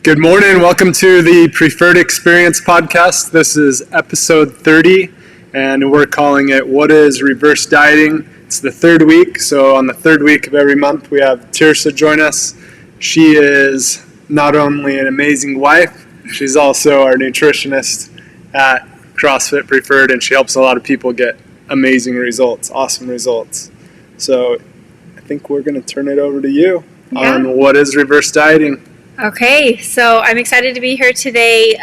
Good morning. Welcome to the Preferred Experience podcast. This is episode 30, and we're calling it What is Reverse Dieting? It's the third week, so on the third week of every month, we have Tirsa join us. She is not only an amazing wife, she's also our nutritionist at CrossFit Preferred, and she helps a lot of people get amazing results, awesome results. So I think we're going to turn it over to you on what is reverse dieting. Okay, so I'm excited to be here today.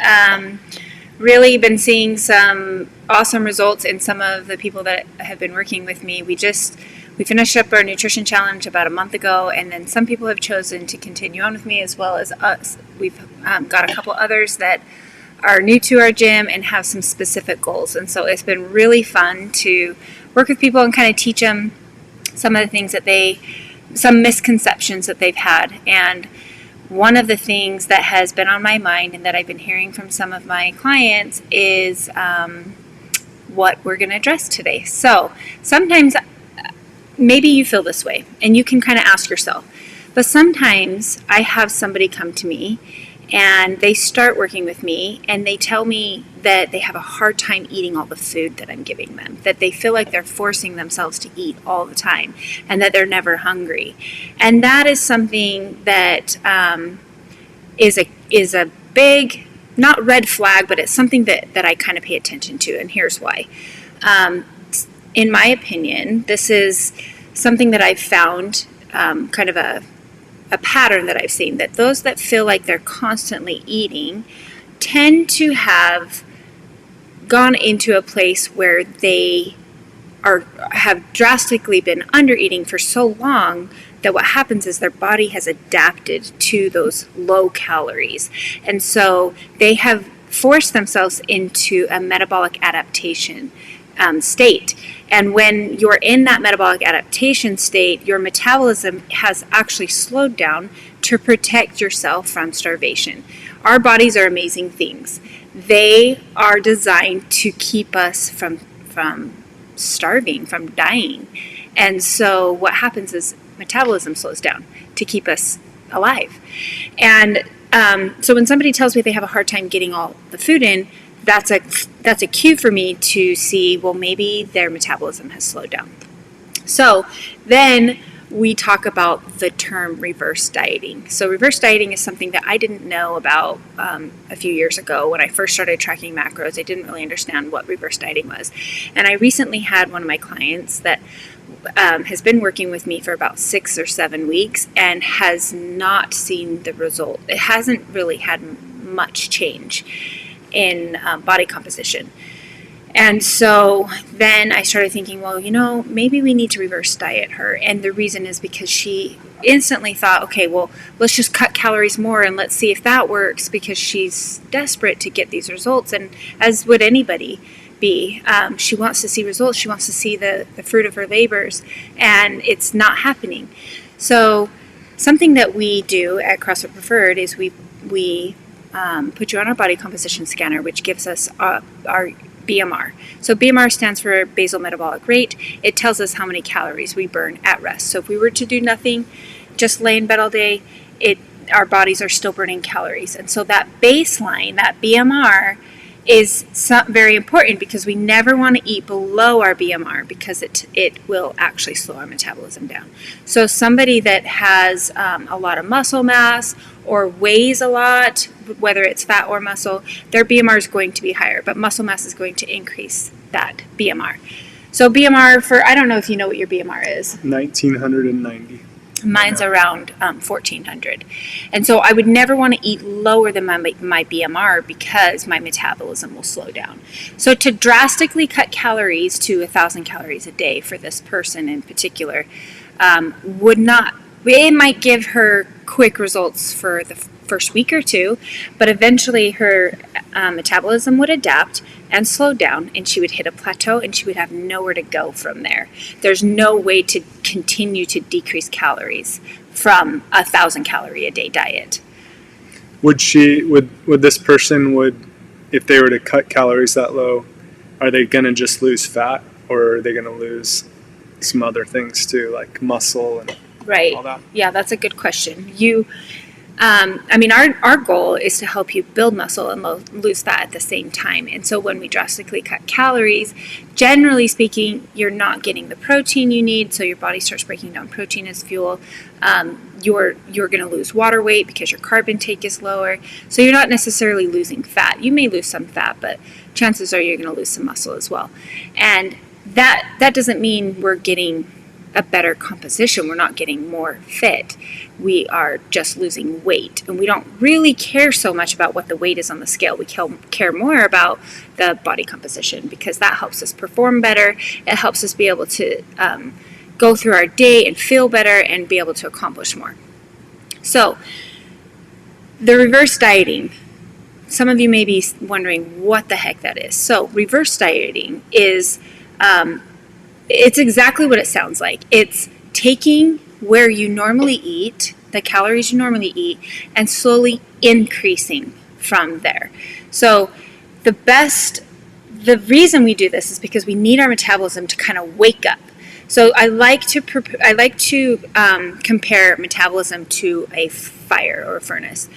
Really been seeing some awesome results in some of the people that have been working with me. We finished up our nutrition challenge about a month ago, and then some people have chosen to continue on with me as well as us. We've got a couple others that are new to our gym and have some specific goals, and so it's been really fun to work with people and kind of teach them some of the things that some misconceptions that they've had. And one of the things that has been on my mind and that I've been hearing from some of my clients is what we're going to address today. So sometimes maybe you feel this way and you can kind of ask yourself, but sometimes I have somebody come to me and they start working with me and they tell me that they have a hard time eating all the food that I'm giving them, that they feel like they're forcing themselves to eat all the time and that they're never hungry. And that is something that is a big, not red flag, but it's something that I kind of pay attention to, and here's why. In my opinion, this is something that I've found kind of a pattern that I've seen, that those that feel like they're constantly eating tend to have gone into a place where they have drastically been under eating for so long that what happens is their body has adapted to those low calories, and so they have forced themselves into a metabolic adaptation state. And when you're in that metabolic adaptation state, your metabolism has actually slowed down to protect yourself from starvation. Our bodies are amazing things. They are designed to keep us from starving, from dying. And so what happens is metabolism slows down to keep us alive. And so when somebody tells me they have a hard time getting all the food in, that's a cue for me to see, well, maybe their metabolism has slowed down. So then we talk about the term reverse dieting. So reverse dieting is something that I didn't know about a few years ago. When I first started tracking macros, I didn't really understand what reverse dieting was. And I recently had one of my clients that has been working with me for about 6 or 7 weeks and has not seen the result. It hasn't really had much change in body composition. And so then I started thinking, well, maybe we need to reverse diet her. And the reason is because she instantly thought, okay, well, let's just cut calories more and let's see if that works, because she's desperate to get these results. And as would anybody be, she wants to see results. She wants to see the fruit of her labors, and it's not happening. So something that we do at CrossFit Preferred is we put you on our body composition scanner, which gives us our BMR. So BMR stands for basal metabolic rate. It tells us how many calories we burn at rest. So if we were to do nothing, just lay in bed all day, our bodies are still burning calories. And so that baseline, that BMR, is very important, because we never want to eat below our BMR, because it will actually slow our metabolism down. So somebody that has a lot of muscle mass or weighs a lot, whether it's fat or muscle, their BMR is going to be higher, but muscle mass is going to increase that BMR. So BMR I don't know if you know what your BMR is. 1990. Mine's around 1400. And so I would never want to eat lower than my BMR, because my metabolism will slow down. So to drastically cut calories to 1,000 calories a day for this person in particular it might give her quick results for the first week or two, but eventually her metabolism would adapt and slow down, and she would hit a plateau, and she would have nowhere to go from there. There's no way to continue to decrease calories from 1,000 calorie a day diet. Would this person, if they were to cut calories that low, are they going to just lose fat, or are they going to lose some other things too, like muscle and right. all that? Yeah, that's a good question. Our goal is to help you build muscle and lose fat at the same time. And so when we drastically cut calories, generally speaking, you're not getting the protein you need. So your body starts breaking down protein as fuel. You're going to lose water weight because your carb intake is lower. So you're not necessarily losing fat. You may lose some fat, but chances are you're going to lose some muscle as well. And that doesn't mean we're getting a better composition. We're not getting more fit. We are just losing weight, and we don't really care so much about what the weight is on the scale. We care more about the body composition, because that helps us perform better. It helps us be able to go through our day and feel better and be able to accomplish more. So the reverse dieting, some of you may be wondering what the heck that is. So reverse dieting is it's exactly what it sounds like. It's taking where you normally eat, the calories you normally eat, and slowly increasing from there. So the reason we do this is because we need our metabolism to kind of wake up. So I like to compare metabolism to a fire or a furnace.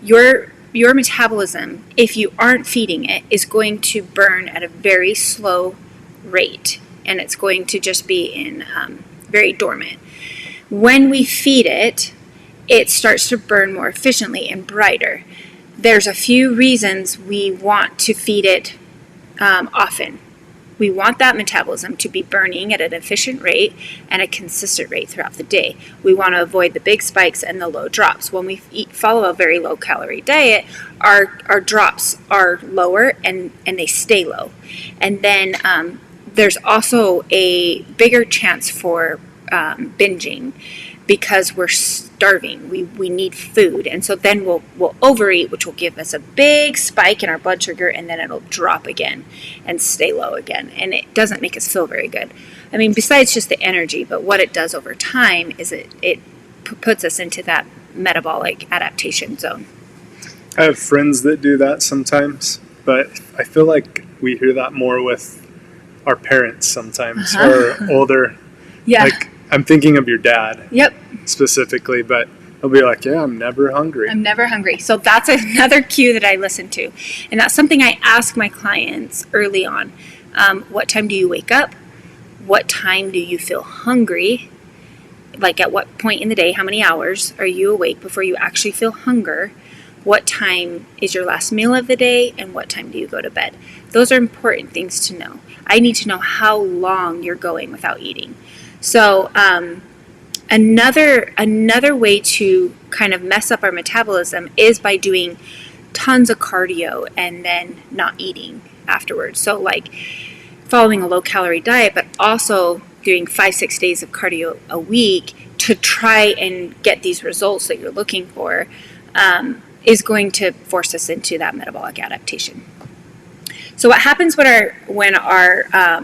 Your metabolism, if you aren't feeding it, is going to burn at a very slow rate, and it's going to just be in very dormant. When we feed it, it starts to burn more efficiently and brighter. There's a few reasons we want to feed it often. We want that metabolism to be burning at an efficient rate and a consistent rate throughout the day. We want to avoid the big spikes and the low drops. When we follow a very low calorie diet, our drops are lower and they stay low. And then there's also a bigger chance for binging, because we're starving. We need food, and so then we'll overeat, which will give us a big spike in our blood sugar, and then it'll drop again and stay low again, and it doesn't make us feel very good. Besides just the energy, but what it does over time is it puts us into that metabolic adaptation zone. I have friends that do that sometimes, but I feel like we hear that more with our parents sometimes, or older. Yeah. Like, I'm thinking of your dad. Yep. Specifically, but he'll be like, yeah, I'm never hungry. I'm never hungry. So that's another cue that I listen to. And that's something I ask my clients early on. What time do you wake up? What time do you feel hungry? Like, at what point in the day, how many hours are you awake before you actually feel hunger? What time is your last meal of the day? And what time do you go to bed? Those are important things to know. I need to know how long you're going without eating. So another way to kind of mess up our metabolism is by doing tons of cardio and then not eating afterwards. So like following a low calorie diet, but also doing 5-6 days of cardio a week to try and get these results that you're looking for is going to force us into that metabolic adaptation. So what happens when our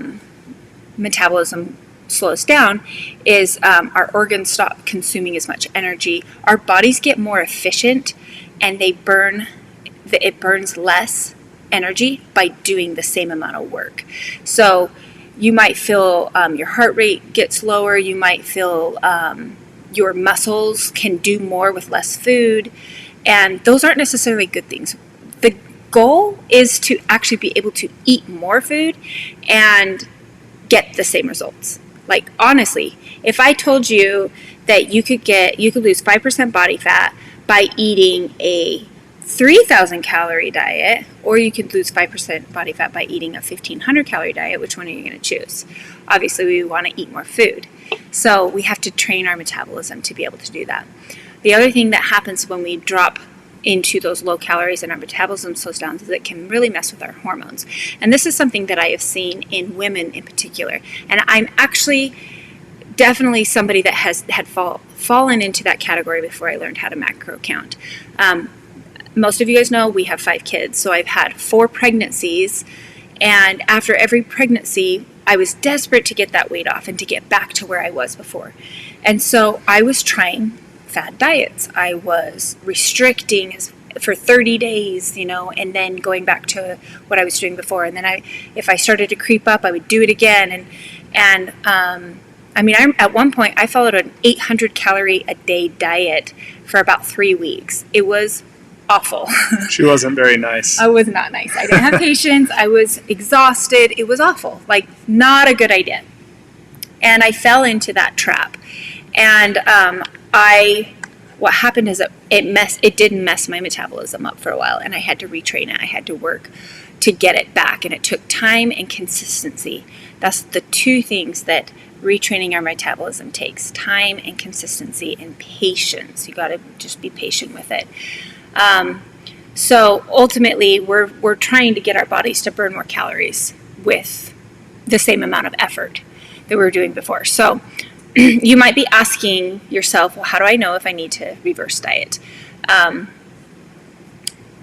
metabolism slows down is our organs stop consuming as much energy. Our bodies get more efficient, and it burns less energy by doing the same amount of work. So you might feel your heart rate gets lower. You might feel your muscles can do more with less food, and those aren't necessarily good things. The goal is to actually be able to eat more food and get the same results. Like, honestly, if I told you that you could lose 5% body fat by eating a 3,000 calorie diet, or you could lose 5% body fat by eating a 1,500 calorie diet, which one are you going to choose? Obviously, we want to eat more food. So we have to train our metabolism to be able to do that. The other thing that happens when we drop into those low calories and our metabolism slows down is it can really mess with our hormones. And this is something that I have seen in women in particular. And I'm actually definitely somebody that had fallen into that category before I learned how to macro count. Most of you guys know we have 5 kids, so I've had 4 pregnancies, and after every pregnancy, I was desperate to get that weight off and to get back to where I was before. And so I was trying fad diets. I was restricting for 30 days, and then going back to what I was doing before. And then if I started to creep up, I would do it again. And I mean, at one point, I followed an 800 calorie a day diet for about 3 weeks. It was awful. She wasn't very nice. I was not nice. I didn't have patience. I was exhausted. It was awful. Like, not a good idea. And I fell into that trap. And what happened is it did mess my metabolism up for a while, and I had to retrain it. I had to work to get it back, and it took time and consistency. That's the two things that retraining our metabolism takes: time and consistency and patience. You got to just be patient with it. So ultimately, we're trying to get our bodies to burn more calories with the same amount of effort that we were doing before. So you might be asking yourself, well, how do I know if I need to reverse diet?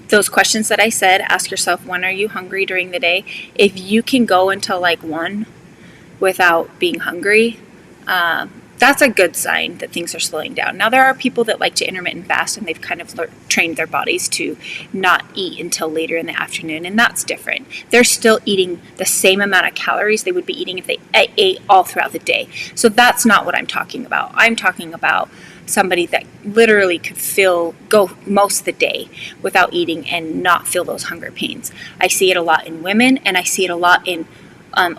Those questions that I said, ask yourself, when are you hungry during the day? If you can go until like 1 without being hungry, that's a good sign that things are slowing down. Now, there are people that like to intermittent fast, and they've kind of trained their bodies to not eat until later in the afternoon, and that's different. They're still eating the same amount of calories they would be eating if they ate all throughout the day. So that's not what I'm talking about. I'm talking about somebody that literally could go most of the day without eating and not feel those hunger pains. I see it a lot in women, and I see it a lot in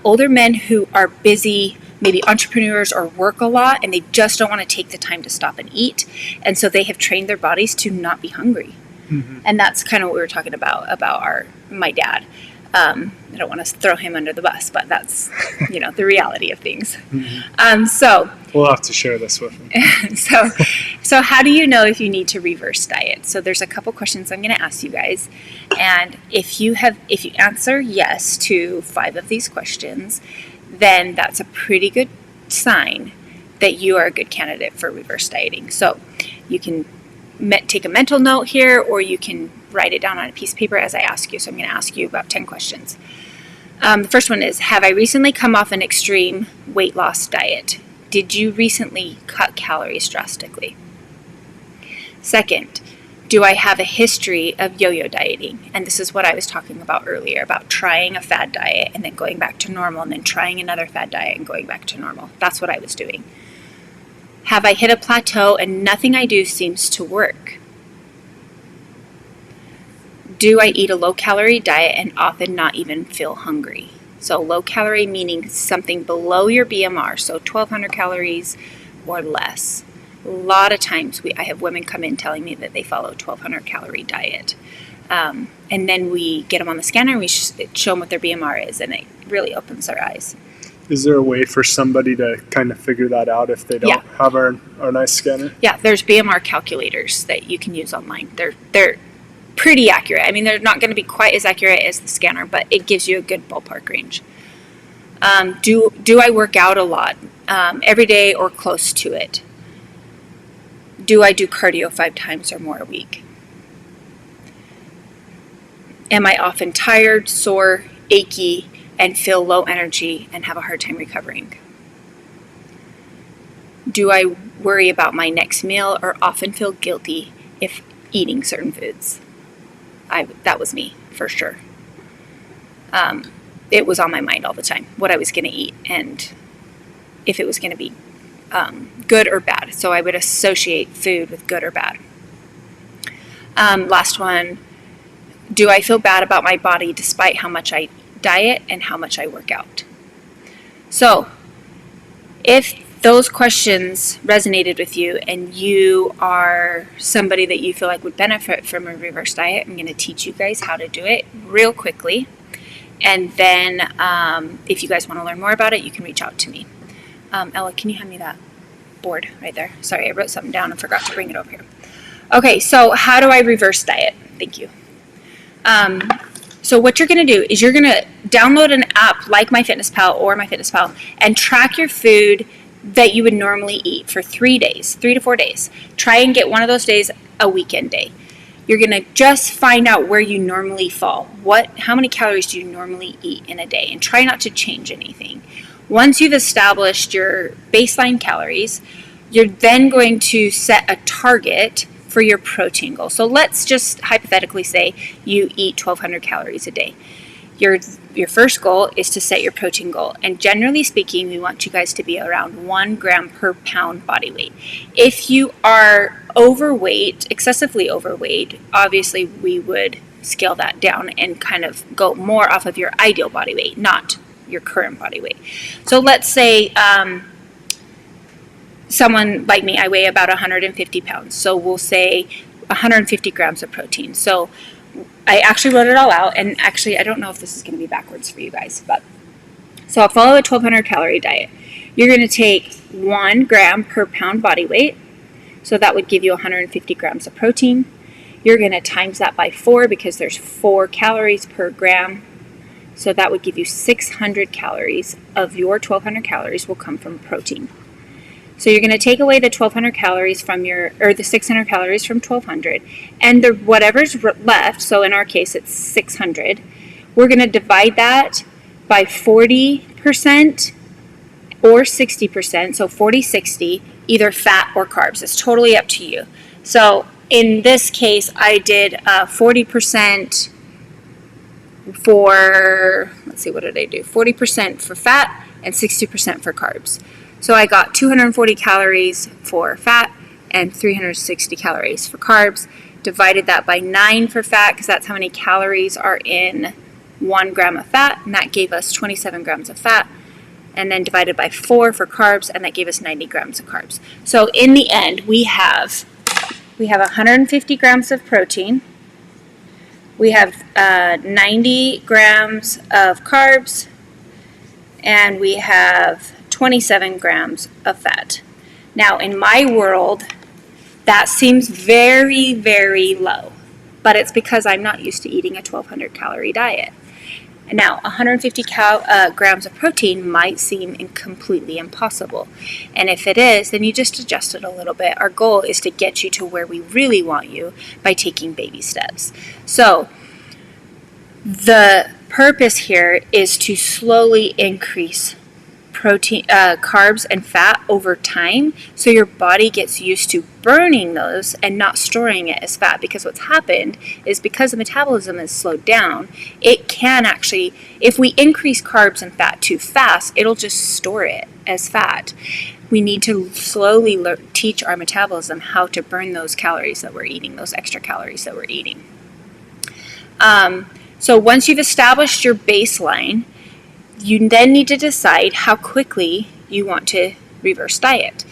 older men who are busy, maybe entrepreneurs, or work a lot, and they just don't want to take the time to stop and eat. And so they have trained their bodies to not be hungry. Mm-hmm. And that's kind of what we were talking about my dad. I don't want to throw him under the bus, but that's, the reality of things. Mm-hmm. So we'll have to share this with him. So how do you know if you need to reverse diet? So there's a couple questions I'm going to ask you guys. And if you answer yes to 5 of these questions, then that's a pretty good sign that you are a good candidate for reverse dieting. So you can take a mental note here, or you can write it down on a piece of paper as I ask you. So I'm going to ask you about 10 questions. The first one is, have I recently come off an extreme weight loss diet? Did you recently cut calories drastically? Second, do I have a history of yo-yo dieting? And this is what I was talking about earlier, about trying a fad diet and then going back to normal, and then trying another fad diet and going back to normal. That's what I was doing. Have I hit a plateau and nothing I do seems to work? Do I eat a low-calorie diet and often not even feel hungry? So low-calorie meaning something below your BMR, so 1,200 calories or less. A lot of times I have women come in telling me that they follow a 1,200 calorie diet. And then we get them on the scanner and we show them what their BMR is, and it really opens their eyes. Is there a way for somebody to kind of figure that out if they don't have our nice scanner? Yeah, there's BMR calculators that you can use online. They're pretty accurate. I mean, they're not going to be quite as accurate as the scanner, but it gives you a good ballpark range. Do I work out a lot every day or close to it? Do I do cardio 5 times or more a week? Am I often tired, sore, achy, and feel low energy and have a hard time recovering? Do I worry about my next meal or often feel guilty if eating certain foods? That was me, for sure. It was on my mind all the time, what I was going to eat and if it was going to be good or bad. So I would associate food with good or bad. Last one, do I feel bad about my body despite how much I diet and how much I work out? So if those questions resonated with you and you are somebody that you feel like would benefit from a reverse diet, I'm going to teach you guys how to do it real quickly. And then if you guys want to learn more about it, you can reach out to me. Ella, can you hand me that board right there? Sorry, I wrote something down and forgot to bring it over here. Okay, so how do I reverse diet? Thank you. So what you're going to do is you're going to download an app like MyFitnessPal or MyFitnessPal and track your food that you would normally eat for 3 days, 3 to 4 days. Try and get one of those days a weekend day. You're going to just find out where you normally fall. How many calories do you normally eat in a day? And try not to change anything. Once you've established your baseline calories, you're then going to set a target for your protein goal. So let's just hypothetically say you eat 1,200 calories a day. You're your first goal is to set your protein goal. And generally speaking, we want you guys to be around 1 gram per pound body weight. If you are overweight, excessively overweight, obviously we would scale that down and kind of go more off of your ideal body weight, not your current body weight. So let's say someone like me, I weigh about 150 pounds. So we'll say 150 grams of protein. So I actually wrote it all out, and actually I don't know if this is going to be backwards for you guys, but so I'll follow a 1200 calorie diet. You're going to take 1 gram per pound body weight, so that would give you 150 grams of protein. You're going to times that by 4 because there's 4 calories per gram, so that would give you 600 calories of your 1200 calories will come from protein. So you're going to take away the 1200 calories from the 600 calories from 1200, and the whatever's left, so in our case it's 600, we're going to divide that by 40% or 60%, so 40-60, either fat or carbs. It's totally up to you. So in this case, I did 40% for, let's see, what did I do? 40% for fat and 60% for carbs. So I got 240 calories for fat and 360 calories for carbs. Divided that by 9 for fat because that's how many calories are in 1 gram of fat, and that gave us 27 grams of fat. And then divided by 4 for carbs, and that gave us 90 grams of carbs. So in the end, we have 150 grams of protein. We have 90 grams of carbs, and we have 27 grams of fat. Now, in my world, that seems very, very low, but it's because I'm not used to eating a 1200 calorie diet. Now, 150 grams of protein might seem completely impossible, and if it is, then you just adjust it a little bit. Our goal is to get you to where we really want you by taking baby steps. So, the purpose here is to slowly increase protein, carbs and fat over time, so your body gets used to burning those and not storing it as fat. Because what's happened is because the metabolism is slowed down, it can actually, if we increase carbs and fat too fast, it'll just store it as fat. We need to slowly teach our metabolism how to burn those calories that we're eating, those extra calories that we're eating. So once you've established your baseline, you then need to decide how quickly you want to reverse diet.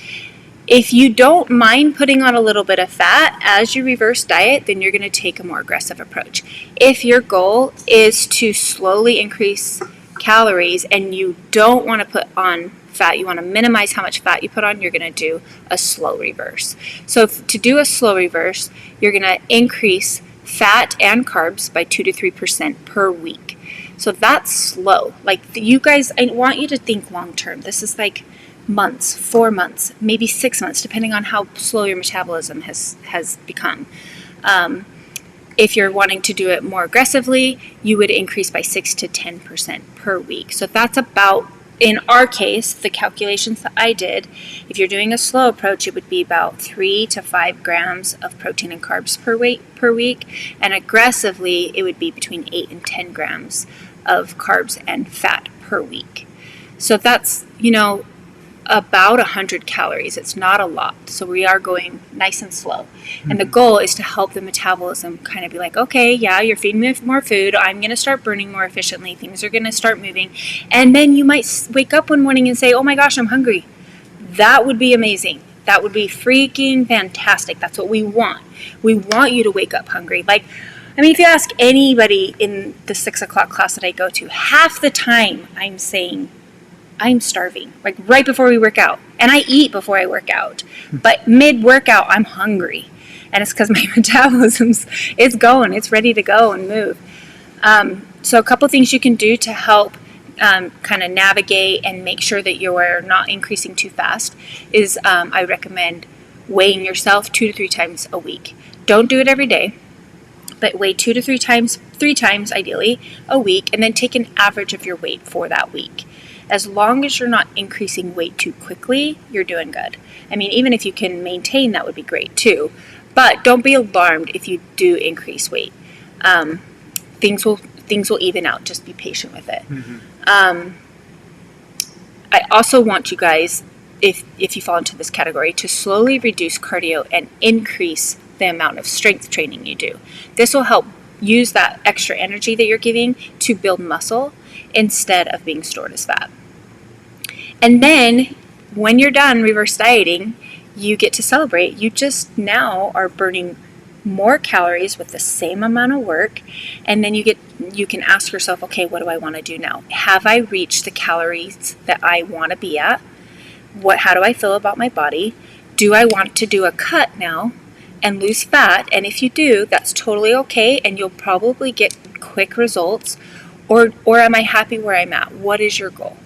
If you don't mind putting on a little bit of fat as you reverse diet, then you're going to take a more aggressive approach. If your goal is to slowly increase calories and you don't want to put on fat, you want to minimize how much fat you put on, you're going to do a slow reverse. So to do a slow reverse, you're going to increase fat and carbs by 2 to 3% per week. So that's slow. Like you guys, I want you to think long term. This is like months, 4 months, maybe 6 months, depending on how slow your metabolism has become. If you're wanting to do it more aggressively, you would increase by 6 to 10% per week. So that's about, in our case, the calculations that I did, if you're doing a slow approach, it would be about 3 to 5 grams of protein and carbs per week. And aggressively, it would be between 8 and 10 grams of carbs and fat per week. So that's, about 100 calories. It's not a lot. So we are going nice and slow. And the goal is to help the metabolism kind of be like, okay, yeah, you're feeding me more food. I'm going to start burning more efficiently. Things are going to start moving. And then you might wake up one morning and say, oh my gosh, I'm hungry. That would be amazing. That would be freaking fantastic. That's what we want. We want you to wake up hungry. If you ask anybody in the 6 o'clock class that I go to, half the time I'm saying, I'm starving, like right before we work out. And I eat before I work out. But mid-workout, I'm hungry. And it's because my metabolism's it's going. It's ready to go and move. So a couple things you can do to help kind of navigate and make sure that you're not increasing too fast is I recommend weighing yourself 2 to 3 times a week. Don't do it every day, but weigh 2 to 3 times ideally a week, and then take an average of your weight for that week. As long as you're not increasing weight too quickly, you're doing good. Even if you can maintain, that would be great too. But don't be alarmed if you do increase weight. Things will things will even out. Just be patient with it. Mm-hmm. I also want you guys, if you fall into this category, to slowly reduce cardio and increase the amount of strength training you do. This will help use that extra energy that you're giving to build muscle instead of being stored as fat. And then when you're done reverse dieting, you get to celebrate. You just now are burning more calories with the same amount of work, and then you can ask yourself, okay, what do I want to do now? Have I reached the calories that I want to be at? How do I feel about my body? Do I want to do a cut now and lose fat? And if you do, that's totally okay, and you'll probably get quick results. Or am I happy where I'm at? What is your goal?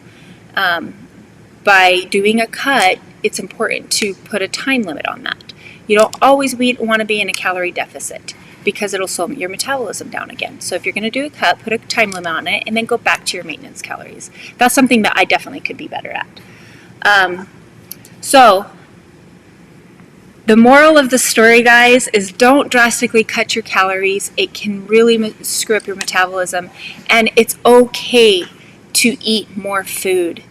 By doing a cut, it's important to put a time limit on that. You don't always want to be in a calorie deficit because it'll slow your metabolism down again. So if you're going to do a cut, put a time limit on it and then go back to your maintenance calories. That's something that I definitely could be better at. So the moral of the story, guys, is don't drastically cut your calories. It can really screw up your metabolism, and it's okay to eat more food.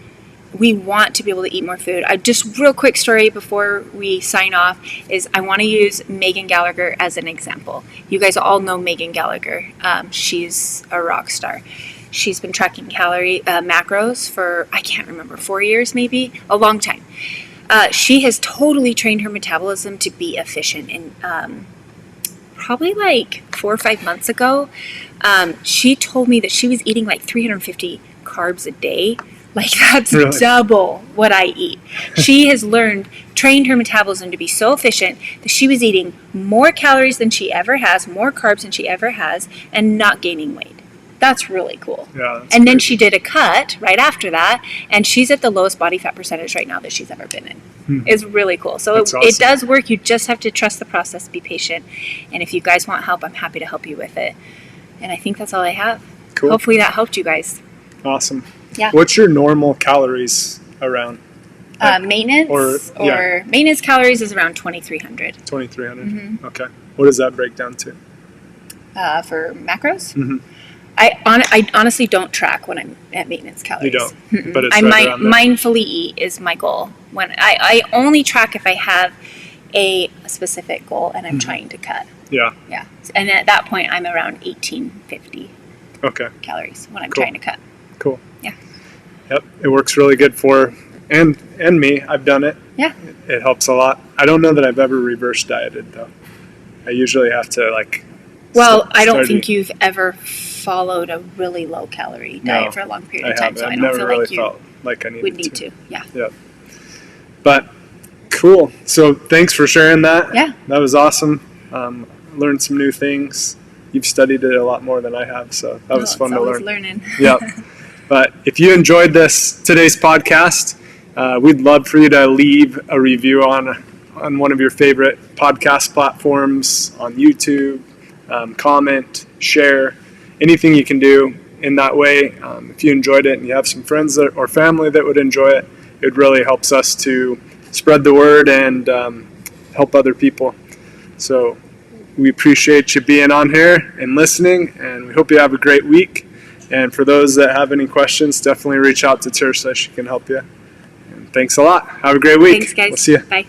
We want to be able to eat more food. Just real quick story before we sign off is I want to use Megan Gallagher as an example. You guys all know Megan Gallagher. She's a rock star. She's been tracking calorie macros for, I can't remember, 4 years maybe, a long time. She has totally trained her metabolism to be efficient. And probably like 4 or 5 months ago, she told me that she was eating like 350 carbs a day. Like, that's really double what I eat. She has trained her metabolism to be so efficient that she was eating more calories than she ever has, more carbs than she ever has, and not gaining weight. That's really cool. Yeah, and then she did a cut right after that, and she's at the lowest body fat percentage right now that she's ever been in. It's really cool. So it does work. You just have to trust the process, be patient. And if you guys want help, I'm happy to help you with it. And I think that's all I have. Cool. Hopefully that helped you guys. Awesome. Yeah. What's your normal calories around? Maintenance maintenance calories is around 2,300. 2,300. Mm-hmm. Okay. What does that break down to? For macros? Mm-hmm. I honestly don't track when I'm at maintenance calories. You don't, Mm-mm. but it's I right around there. mindfully eat is my goal. When I only track if I have a specific goal and I'm trying to cut. Yeah. Yeah. And at that point, I'm around 1,850 calories when I'm trying to cut. Cool. Yeah. Yep. It works really good for, and me, I've done it. Yeah. It helps a lot. I don't know that I've ever reverse dieted though. I usually have to I don't think you've ever followed a really low calorie diet for a long period of time. So I don't feel like you felt like I needed would need to. Yeah. Yep. But cool. So thanks for sharing that. Yeah. That was awesome. Learned some new things. You've studied it a lot more than I have, so that was fun to learn. Learning. Yep. But if you enjoyed today's podcast, we'd love for you to leave a review on one of your favorite podcast platforms, on YouTube, comment, share, anything you can do in that way. If you enjoyed it and you have some friends or family that would enjoy it, it really helps us to spread the word and help other people. So we appreciate you being on here and listening, and we hope you have a great week. And for those that have any questions, definitely reach out to Tirsa. She can help you. And thanks a lot. Have a great week. Thanks, guys. We'll see you. Bye.